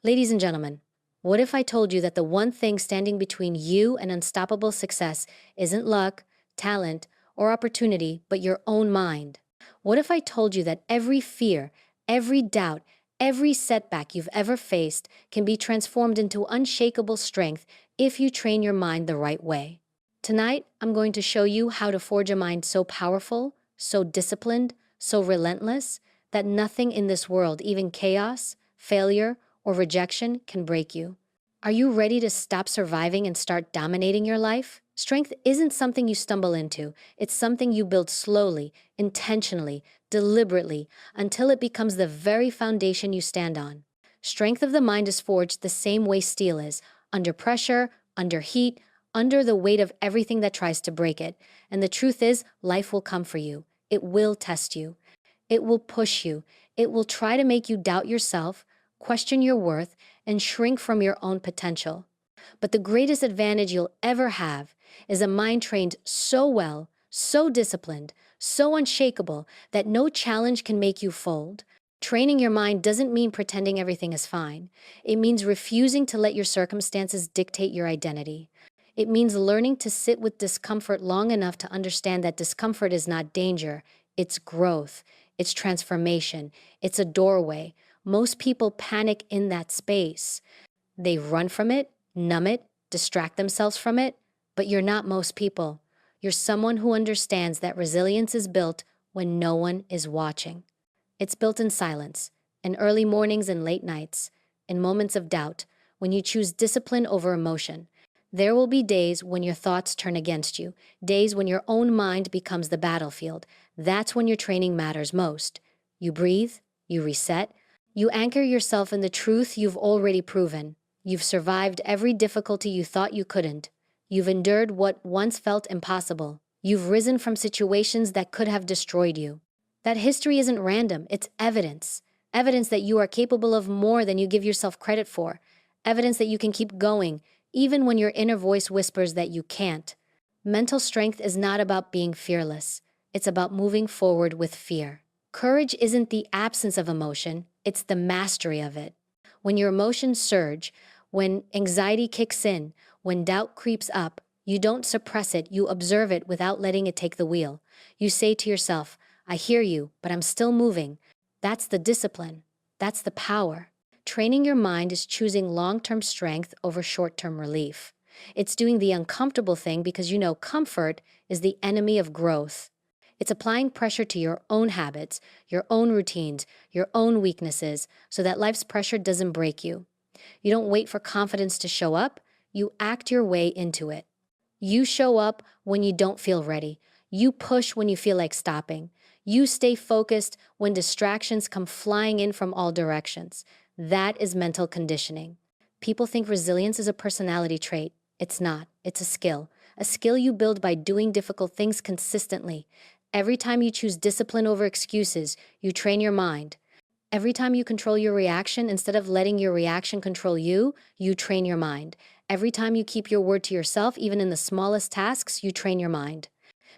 Ladies and gentlemen, what if I told you that the one thing standing between you and unstoppable success isn't luck, talent, or opportunity, but your own mind? What if I told you that every fear, every doubt, every setback you've ever faced can be transformed into unshakable strength if you train your mind the right way? Tonight, I'm going to show you how to forge a mind so powerful, so disciplined, so relentless that nothing in this world, even chaos, failure, or rejection, can break you. Are you ready to stop surviving and start dominating your life? Strength isn't something you stumble into, it's something you build slowly, intentionally, deliberately, until it becomes the very foundation you stand on. Strength of the mind is forged the same way steel is, under pressure, under heat, under the weight of everything that tries to break it. And the truth is, life will come for you. It will test you. It will push you. It will try to make you doubt yourself, question your worth, and shrink from your own potential. But the greatest advantage you'll ever have is a mind trained so well, so disciplined, so unshakable that no challenge can make you fold. Training your mind doesn't mean pretending everything is fine. It means refusing to let your circumstances dictate your identity. It means learning to sit with discomfort long enough to understand that discomfort is not danger, it's growth, it's transformation, it's a doorway. Most people panic in that space. They run from it, numb it, distract themselves from it, but you're not most people. You're someone who understands that resilience is built when no one is watching. It's built in silence, in early mornings and late nights, in moments of doubt, when you choose discipline over emotion. There will be days when your thoughts turn against you, days when your own mind becomes the battlefield. That's when your training matters most. You breathe, you reset, you anchor yourself in the truth you've already proven. You've survived every difficulty you thought you couldn't. You've endured what once felt impossible. You've risen from situations that could have destroyed you. That history isn't random, it's evidence. Evidence that you are capable of more than you give yourself credit for. Evidence that you can keep going, even when your inner voice whispers that you can't. Mental strength is not about being fearless. It's about moving forward with fear. Courage isn't the absence of emotion, it's the mastery of it. When your emotions surge, when anxiety kicks in, when doubt creeps up, you don't suppress it, you observe it without letting it take the wheel. You say to yourself, I hear you, but I'm still moving. That's the discipline. That's the power. Training your mind is choosing long-term strength over short-term relief. It's doing the uncomfortable thing because you know comfort is the enemy of growth. It's applying pressure to your own habits, your own routines, your own weaknesses, so that life's pressure doesn't break you. You don't wait for confidence to show up, you act your way into it. You show up when you don't feel ready. You push when you feel like stopping. You stay focused when distractions come flying in from all directions. That is mental conditioning. People think resilience is a personality trait. It's not. It's a skill. A skill you build by doing difficult things consistently. Every time you choose discipline over excuses, you train your mind. Every time you control your reaction instead of letting your reaction control you, you train your mind. Every time you keep your word to yourself, even in the smallest tasks, you train your mind.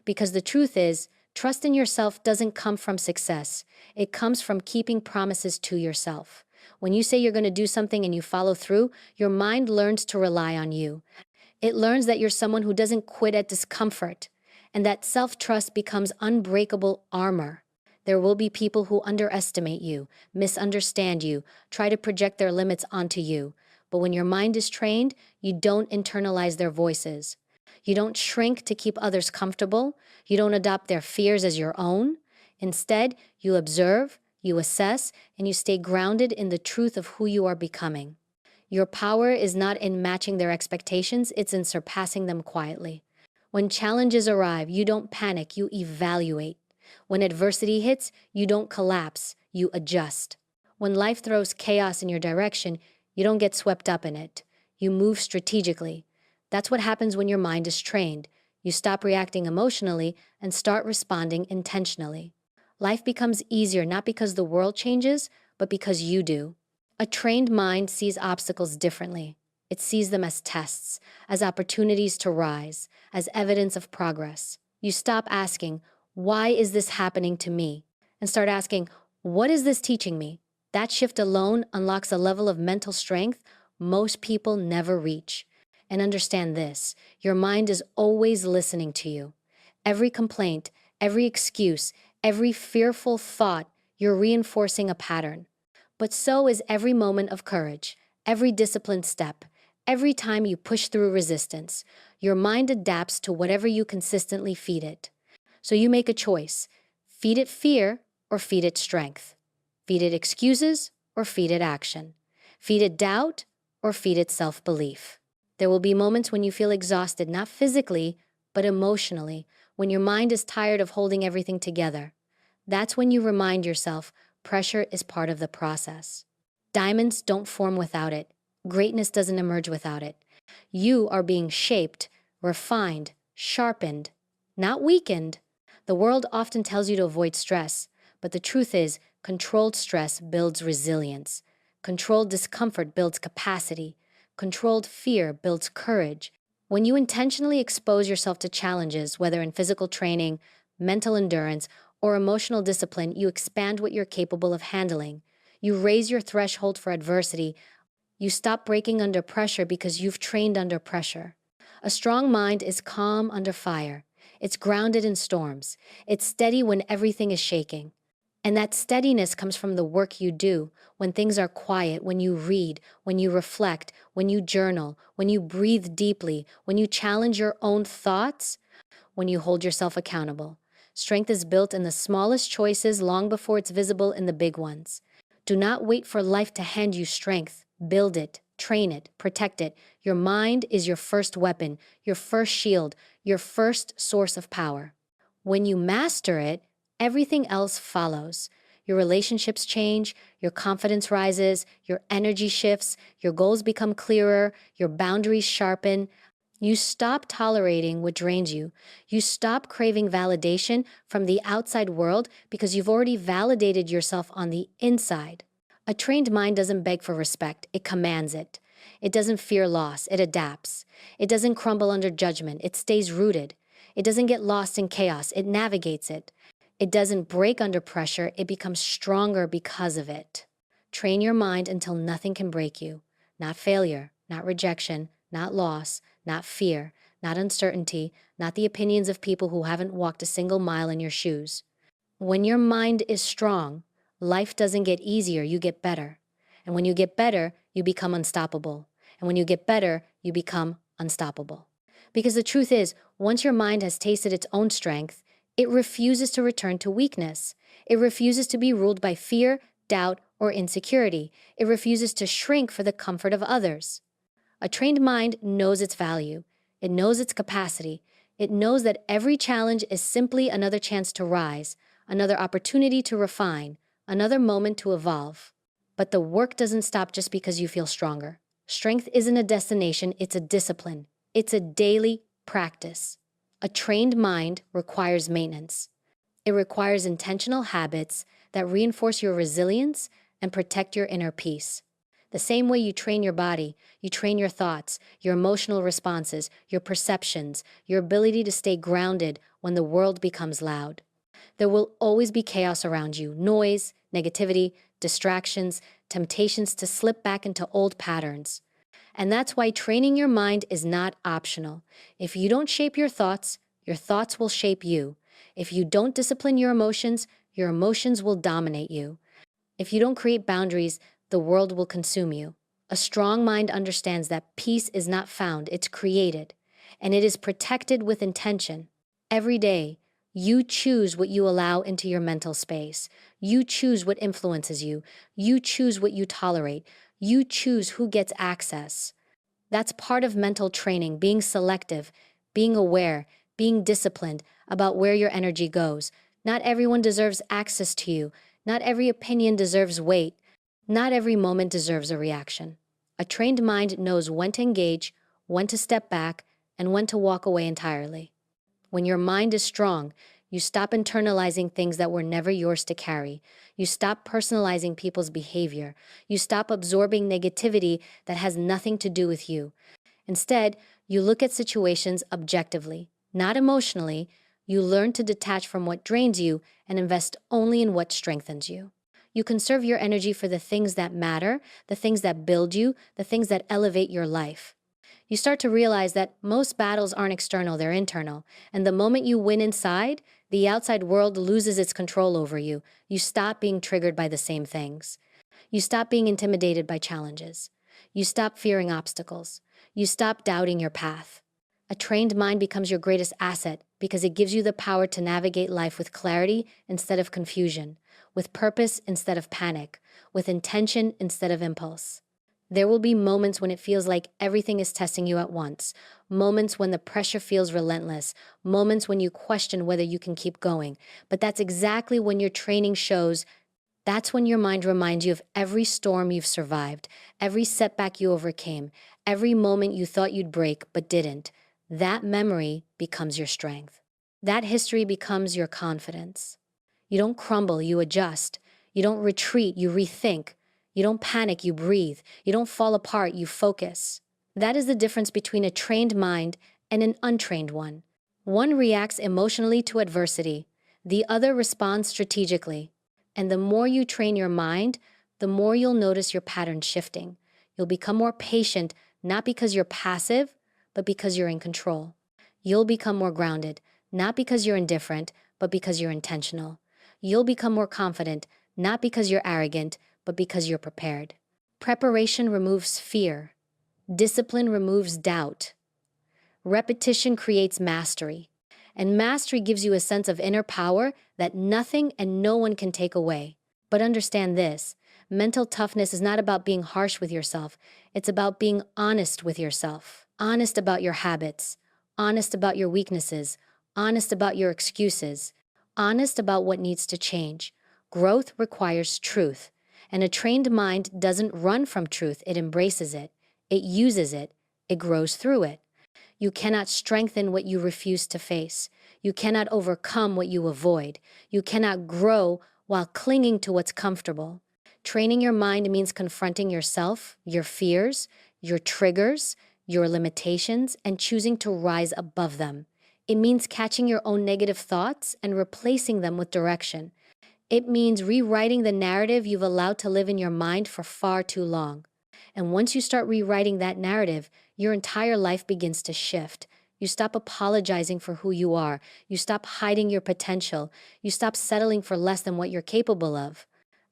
Because the truth is, trust in yourself doesn't come from success. It comes from keeping promises to yourself. When you say you're going to do something and you follow through, your mind learns to rely on you. It learns that you're someone who doesn't quit at discomfort, and that self-trust becomes unbreakable armor. There will be people who underestimate you, misunderstand you, try to project their limits onto you. But when your mind is trained, you don't internalize their voices. You don't shrink to keep others comfortable. You don't adopt their fears as your own. Instead, you observe, you assess, and you stay grounded in the truth of who you are becoming. Your power is not in matching their expectations, it's in surpassing them quietly. When challenges arrive, you don't panic, you evaluate. When adversity hits, you don't collapse, you adjust. When life throws chaos in your direction, you don't get swept up in it. You move strategically. That's what happens when your mind is trained. You stop reacting emotionally and start responding intentionally. Life becomes easier not because the world changes, but because you do. A trained mind sees obstacles differently. It sees them as tests, as opportunities to rise, as evidence of progress. You stop asking, why is this happening to me? And start asking, what is this teaching me? That shift alone unlocks a level of mental strength most people never reach. And understand this, your mind is always listening to you. Every complaint, every excuse, every fearful thought, you're reinforcing a pattern. But so is every moment of courage, every disciplined step, every time you push through resistance. Your mind adapts to whatever you consistently feed it. So you make a choice: feed it fear or feed it strength. Feed it excuses or feed it action. Feed it doubt or feed it self belief. There will be moments when you feel exhausted, not physically, but emotionally, when your mind is tired of holding everything together. That's when you remind yourself pressure is part of the process. Diamonds don't form without it. Greatness doesn't emerge without it. You are being shaped, refined, sharpened, not weakened. The world often tells you to avoid stress, but the truth is, controlled stress builds resilience. Controlled discomfort builds capacity. Controlled fear builds courage. When you intentionally expose yourself to challenges, whether in physical training, mental endurance, or emotional discipline, you expand what you're capable of handling. You raise your threshold for adversity. You stop breaking under pressure because you've trained under pressure. A strong mind is calm under fire. It's grounded in storms. It's steady when everything is shaking. And that steadiness comes from the work you do when things are quiet, when you read, when you reflect, when you journal, when you breathe deeply, when you challenge your own thoughts, when you hold yourself accountable. Strength is built in the smallest choices long before it's visible in the big ones. Do not wait for life to hand you strength. Build it, train it, protect it. Your mind is your first weapon, your first shield, your first source of power. When you master it, everything else follows. Your relationships change, your confidence rises, your energy shifts, your goals become clearer, your boundaries sharpen. You stop tolerating what drains you. You stop craving validation from the outside world because you've already validated yourself on the inside. A trained mind doesn't beg for respect, it commands it. It doesn't fear loss, it adapts. It doesn't crumble under judgment, it stays rooted. It doesn't get lost in chaos, it navigates it. It doesn't break under pressure, it becomes stronger because of it. Train your mind until nothing can break you. Not failure, not rejection, not loss, not fear, not uncertainty, not the opinions of people who haven't walked a single mile in your shoes. When your mind is strong, life doesn't get easier, you get better. And when you get better, you become unstoppable. And when you get better, you become unstoppable. Because the truth is, once your mind has tasted its own strength, it refuses to return to weakness. It refuses to be ruled by fear, doubt, or insecurity. It refuses to shrink for the comfort of others. A trained mind knows its value. It knows its capacity. It knows that every challenge is simply another chance to rise, another opportunity to refine, another moment to evolve. But the work doesn't stop just because you feel stronger. Strength isn't a destination, it's a discipline. It's a daily practice. A trained mind requires maintenance. It requires intentional habits that reinforce your resilience and protect your inner peace. The same way you train your body, you train your thoughts, your emotional responses, your perceptions, your ability to stay grounded when the world becomes loud. There will always be chaos around you, noise, negativity, distractions, temptations to slip back into old patterns. And that's why training your mind is not optional. If you don't shape your thoughts will shape you. If you don't discipline your emotions will dominate you. If you don't create boundaries, the world will consume you. A strong mind understands that peace is not found, it's created, and it is protected with intention. Every day, you choose what you allow into your mental space. You choose what influences you. You choose what you tolerate. You choose who gets access. That's part of mental training, being selective, being aware, being disciplined about where your energy goes. Not everyone deserves access to you. Not every opinion deserves weight. Not every moment deserves a reaction. A trained mind knows when to engage, when to step back, and when to walk away entirely. When your mind is strong, you stop internalizing things that were never yours to carry. You stop personalizing people's behavior. You stop absorbing negativity that has nothing to do with you. Instead, you look at situations objectively, not emotionally. You learn to detach from what drains you and invest only in what strengthens you. You conserve your energy for the things that matter, the things that build you, the things that elevate your life. You start to realize that most battles aren't external, they're internal. And the moment you win inside, the outside world loses its control over you. You stop being triggered by the same things. You stop being intimidated by challenges. You stop fearing obstacles. You stop doubting your path. A trained mind becomes your greatest asset because it gives you the power to navigate life with clarity instead of confusion, with purpose instead of panic, with intention instead of impulse. There will be moments when it feels like everything is testing you at once, moments when the pressure feels relentless, moments when you question whether you can keep going. But that's exactly when your training shows. That's when your mind reminds you of every storm you've survived, every setback you overcame, every moment you thought you'd break but didn't. That memory becomes your strength. That history becomes your confidence. You don't crumble, you adjust. You don't retreat, you rethink. You don't panic, you breathe. You don't fall apart, you focus. That is the difference between a trained mind and an untrained one. One reacts emotionally to adversity, the other responds strategically. And the more you train your mind, the more you'll notice your pattern shifting. You'll become more patient, not because you're passive, but because you're in control. You'll become more grounded, not because you're indifferent, but because you're intentional. You'll become more confident, not because you're arrogant, but because you're prepared. Preparation removes fear. Discipline removes doubt. Repetition creates mastery. And mastery gives you a sense of inner power that nothing and no one can take away. But understand this, mental toughness is not about being harsh with yourself. It's about being honest with yourself. Honest about your habits. Honest about your weaknesses. Honest about your excuses. Honest about what needs to change. Growth requires truth. And a trained mind doesn't run from truth, it embraces it. It uses it. It grows through it. You cannot strengthen what you refuse to face. You cannot overcome what you avoid. You cannot grow while clinging to what's comfortable. Training your mind means confronting yourself, your fears, your triggers, your limitations, and choosing to rise above them. It means catching your own negative thoughts and replacing them with direction. It means rewriting the narrative you've allowed to live in your mind for far too long. And once you start rewriting that narrative, your entire life begins to shift. You stop apologizing for who you are. You stop hiding your potential. You stop settling for less than what you're capable of.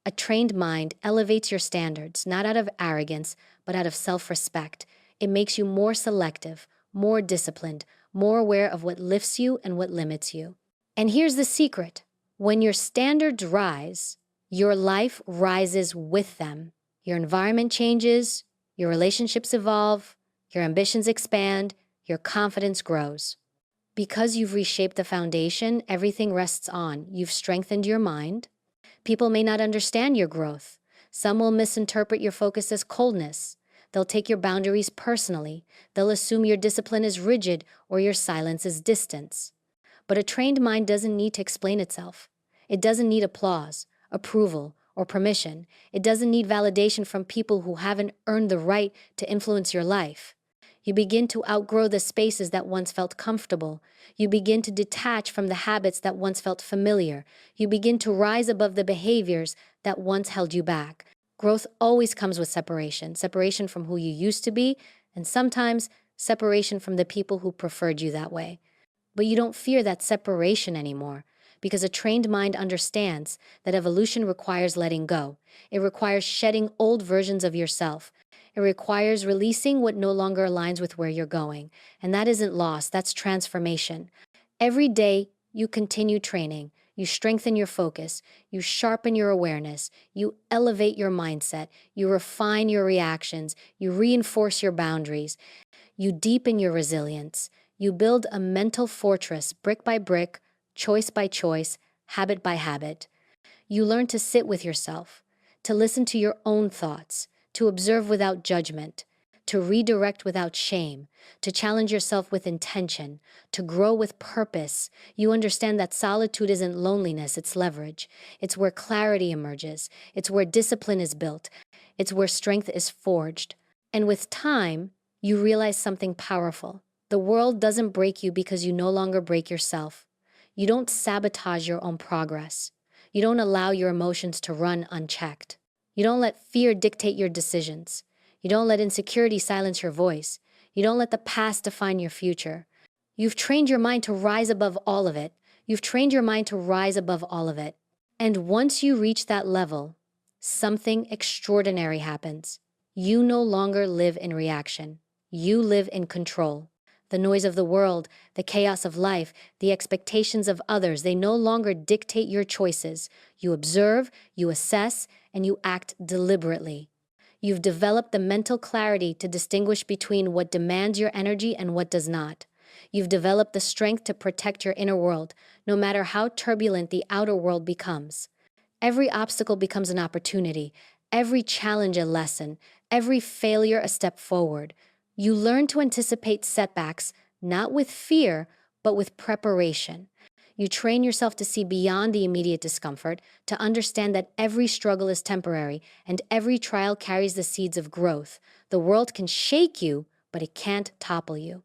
A trained mind elevates your standards, not out of arrogance, but out of self-respect. It makes you more selective, more disciplined, more aware of what lifts you and what limits you. And here's the secret. When your standards rise, your life rises with them. Your environment changes, your relationships evolve, your ambitions expand, your confidence grows. Because you've reshaped the foundation everything rests on, you've strengthened your mind. People may not understand your growth. Some will misinterpret your focus as coldness. They'll take your boundaries personally. They'll assume your discipline is rigid or your silence is distance. But a trained mind doesn't need to explain itself. It doesn't need applause, approval, or permission. It doesn't need validation from people who haven't earned the right to influence your life. You begin to outgrow the spaces that once felt comfortable. You begin to detach from the habits that once felt familiar. You begin to rise above the behaviors that once held you back. Growth always comes with separation, separation from who you used to be, and sometimes separation from the people who preferred you that way. But you don't fear that separation anymore, because a trained mind understands that evolution requires letting go. It requires shedding old versions of yourself. It requires releasing what no longer aligns with where you're going. And that isn't loss, that's transformation. Every day, you continue training. You strengthen your focus. You sharpen your awareness. You elevate your mindset. You refine your reactions. You reinforce your boundaries. You deepen your resilience. You build a mental fortress brick by brick, choice by choice, habit by habit. You learn to sit with yourself, to listen to your own thoughts, to observe without judgment, to redirect without shame, to challenge yourself with intention, to grow with purpose. You understand that solitude isn't loneliness, it's leverage. It's where clarity emerges. It's where discipline is built. It's where strength is forged. And with time, you realize something powerful. The world doesn't break you because you no longer break yourself. You don't sabotage your own progress. You don't allow your emotions to run unchecked. You don't let fear dictate your decisions. You don't let insecurity silence your voice. You don't let the past define your future. You've trained your mind to rise above all of it. You've trained your mind to rise above all of it. And once you reach that level, something extraordinary happens. You no longer live in reaction. You live in control. The noise of the world, the chaos of life, the expectations of others, they no longer dictate your choices. You observe, you assess, and you act deliberately. You've developed the mental clarity to distinguish between what demands your energy and what does not. You've developed the strength to protect your inner world, no matter how turbulent the outer world becomes. Every obstacle becomes an opportunity, every challenge a lesson, every failure a step forward. You learn to anticipate setbacks, not with fear, but with preparation. You train yourself to see beyond the immediate discomfort, to understand that every struggle is temporary and every trial carries the seeds of growth. The world can shake you, but it can't topple you.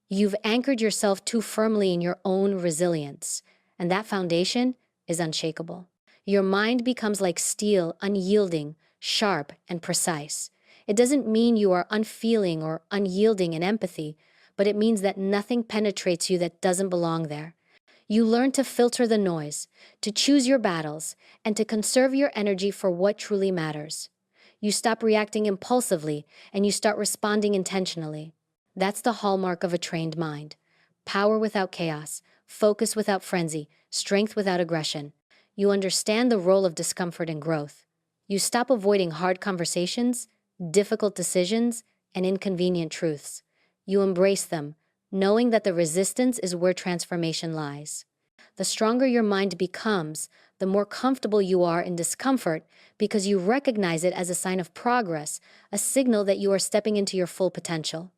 You've anchored yourself too firmly in your own resilience, and that foundation is unshakable. Your mind becomes like steel, unyielding, sharp, and precise. It doesn't mean you are unfeeling or unyielding in empathy, but it means that nothing penetrates you that doesn't belong there. You learn to filter the noise, to choose your battles, and to conserve your energy for what truly matters. You stop reacting impulsively and you start responding intentionally. That's the hallmark of a trained mind. Power without chaos, focus without frenzy, strength without aggression. You understand the role of discomfort and growth. You stop avoiding hard conversations, difficult decisions, and inconvenient truths. You embrace them, knowing that the resistance is where transformation lies. The stronger your mind becomes, the more comfortable you are in discomfort because you recognize it as a sign of progress, a signal that you are stepping into your full potential.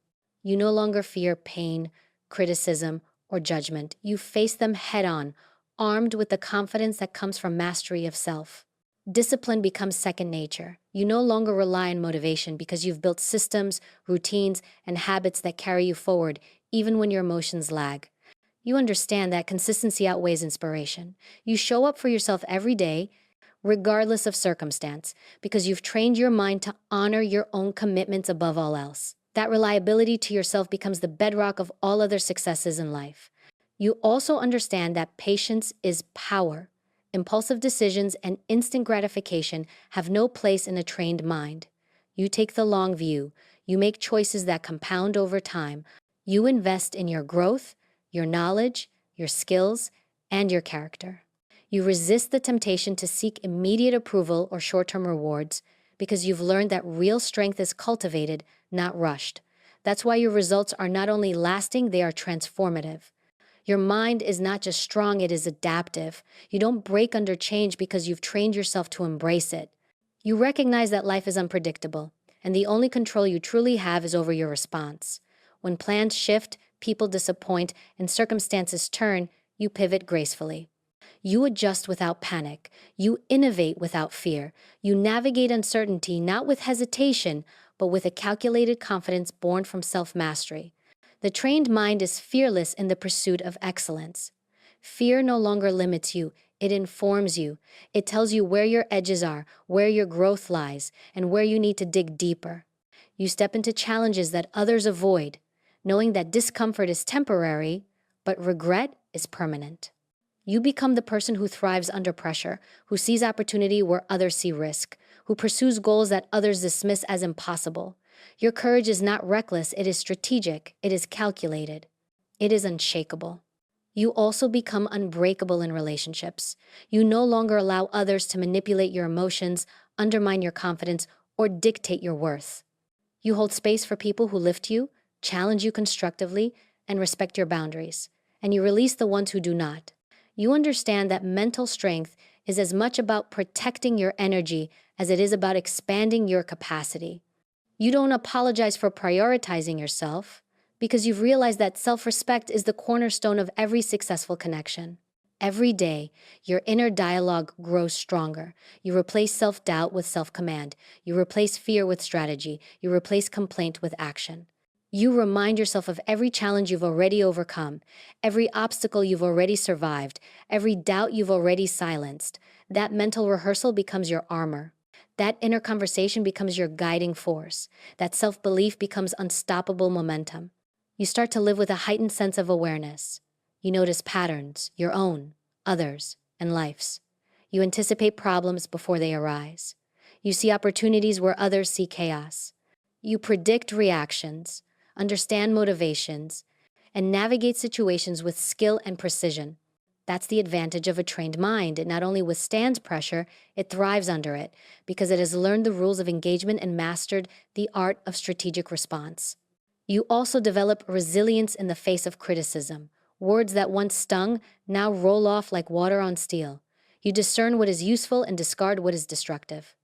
You no longer fear pain, criticism, or judgment. You face them head on, armed with the confidence that comes from mastery of self. Discipline becomes second nature. You no longer rely on motivation because you've built systems, routines, and habits that carry you forward, even when your emotions lag. You understand that consistency outweighs inspiration. You show up for yourself every day, regardless of circumstance, because you've trained your mind to honor your own commitments above all else. That reliability to yourself becomes the bedrock of all other successes in life. You also understand that patience is power. Impulsive decisions and instant gratification have no place in a trained mind. You take the long view. You make choices that compound over time. You invest in your growth, your knowledge, your skills, and your character. You resist the temptation to seek immediate approval or short-term rewards because you've learned that real strength is cultivated, not rushed. That's why your results are not only lasting, they are transformative. Your mind is not just strong, it is adaptive. You don't break under change because you've trained yourself to embrace it. You recognize that life is unpredictable, and the only control you truly have is over your response. When plans shift, people disappoint, and circumstances turn, you pivot gracefully. You adjust without panic. You innovate without fear. You navigate uncertainty not with hesitation, but with a calculated confidence born from self-mastery. The trained mind is fearless in the pursuit of excellence. Fear no longer limits you, it informs you. It tells you where your edges are, where your growth lies, and where you need to dig deeper. You step into challenges that others avoid, knowing that discomfort is temporary, but regret is permanent. You become the person who thrives under pressure, who sees opportunity where others see risk, who pursues goals that others dismiss as impossible. Your courage is not reckless, it is strategic, it is calculated, it is unshakable. You also become unbreakable in relationships. You no longer allow others to manipulate your emotions, undermine your confidence, or dictate your worth. You hold space for people who lift you, challenge you constructively, and respect your boundaries, and you release the ones who do not. You understand that mental strength is as much about protecting your energy as it is about expanding your capacity. You don't apologize for prioritizing yourself because you've realized that self-respect is the cornerstone of every successful connection. Every day, your inner dialogue grows stronger. You replace self-doubt with self-command. You replace fear with strategy. You replace complaint with action. You remind yourself of every challenge you've already overcome, every obstacle you've already survived, every doubt you've already silenced. That mental rehearsal becomes your armor. That inner conversation becomes your guiding force. That self belief becomes unstoppable momentum. You start to live with a heightened sense of awareness. You notice patterns, your own, others, and life's. You anticipate problems before they arise. You see opportunities where others see chaos. You predict reactions, understand motivations, and navigate situations with skill and precision. That's the advantage of a trained mind. It not only withstands pressure, it thrives under it because it has learned the rules of engagement and mastered the art of strategic response. You also develop resilience in the face of criticism. Words that once stung now roll off like water on steel. You discern what is useful and discard what is destructive.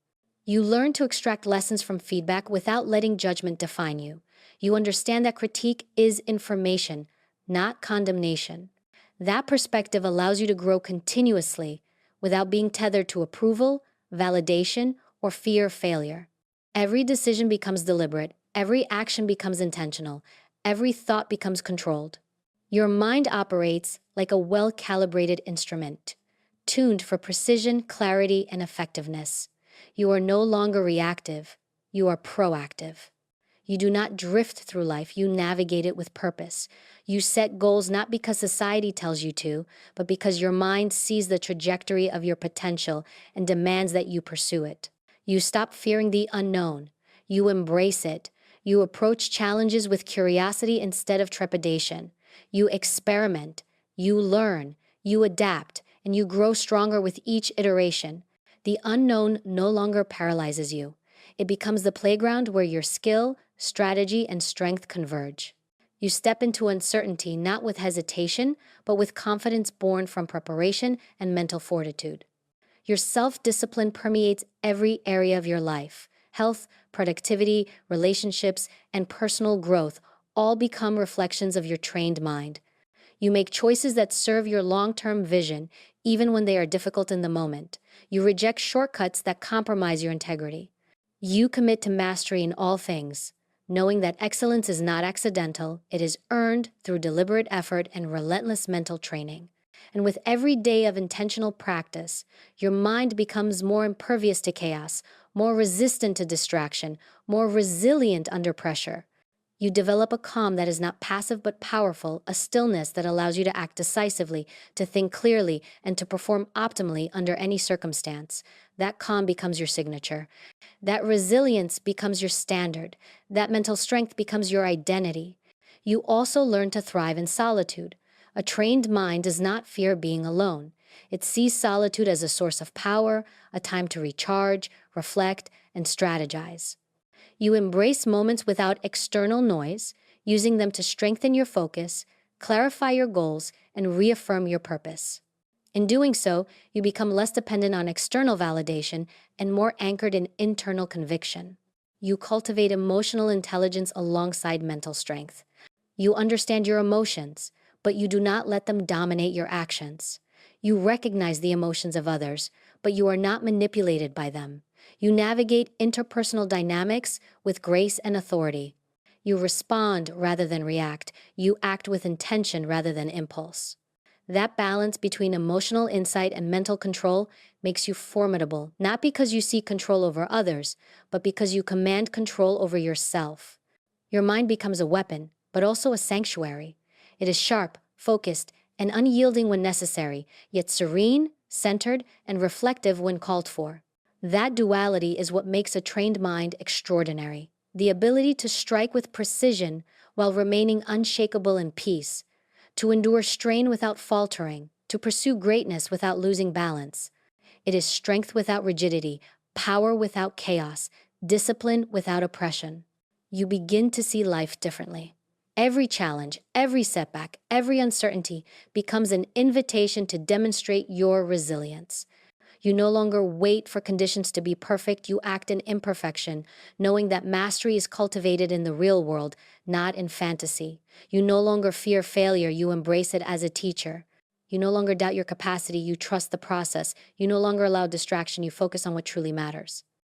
You learn to extract lessons from feedback without letting judgment define you. You understand that critique is information, not condemnation. That perspective allows you to grow continuously without being tethered to approval, validation, or fear of failure. Every decision becomes deliberate, every action becomes intentional, every thought becomes controlled. Your mind operates like a well calibrated instrument, tuned for precision, clarity, and effectiveness. You are no longer reactive, you are proactive. You do not drift through life, you navigate it with purpose. You set goals not because society tells you to, but because your mind sees the trajectory of your potential and demands that you pursue it. You stop fearing the unknown. You embrace it. You approach challenges with curiosity instead of trepidation. You experiment. You learn. You adapt. And you grow stronger with each iteration. The unknown no longer paralyzes you. It becomes the playground where your skill, strategy, and strength converge. You step into uncertainty not with hesitation, but with confidence born from preparation and mental fortitude. Your self-discipline permeates every area of your life. Health, productivity, relationships, and personal growth all become reflections of your trained mind. You make choices that serve your long-term vision, even when they are difficult in the moment. You reject shortcuts that compromise your integrity. You commit to mastery in all things, knowing that excellence is not accidental, it is earned through deliberate effort and relentless mental training. And with every day of intentional practice, your mind becomes more impervious to chaos, more resistant to distraction, more resilient under pressure. You develop a calm that is not passive but powerful, a stillness that allows you to act decisively, to think clearly, and to perform optimally under any circumstance. That calm becomes your signature. That resilience becomes your standard. That mental strength becomes your identity. You also learn to thrive in solitude. A trained mind does not fear being alone. It sees solitude as a source of power, a time to recharge, reflect, and strategize. You embrace moments without external noise, using them to strengthen your focus, clarify your goals, and reaffirm your purpose. In doing so, you become less dependent on external validation and more anchored in internal conviction. You cultivate emotional intelligence alongside mental strength. You understand your emotions, but you do not let them dominate your actions. You recognize the emotions of others, but you are not manipulated by them. You navigate interpersonal dynamics with grace and authority. You respond rather than react. You act with intention rather than impulse. That balance between emotional insight and mental control makes you formidable, not because you seek control over others, but because you command control over yourself. Your mind becomes a weapon, but also a sanctuary. It is sharp, focused, and unyielding when necessary, yet serene, centered, and reflective when called for. That duality is what makes a trained mind extraordinary. The ability to strike with precision while remaining unshakable in peace, to endure strain without faltering, to pursue greatness without losing balance. It is strength without rigidity, power without chaos, discipline without oppression. You begin to see life differently. Every challenge, every setback, every uncertainty becomes an invitation to demonstrate your resilience. You no longer wait for conditions to be perfect, you act in imperfection, knowing that mastery is cultivated in the real world, not in fantasy. You no longer fear failure, you embrace it as a teacher. You no longer doubt your capacity, you trust the process. You no longer allow distraction, you focus on what truly matters.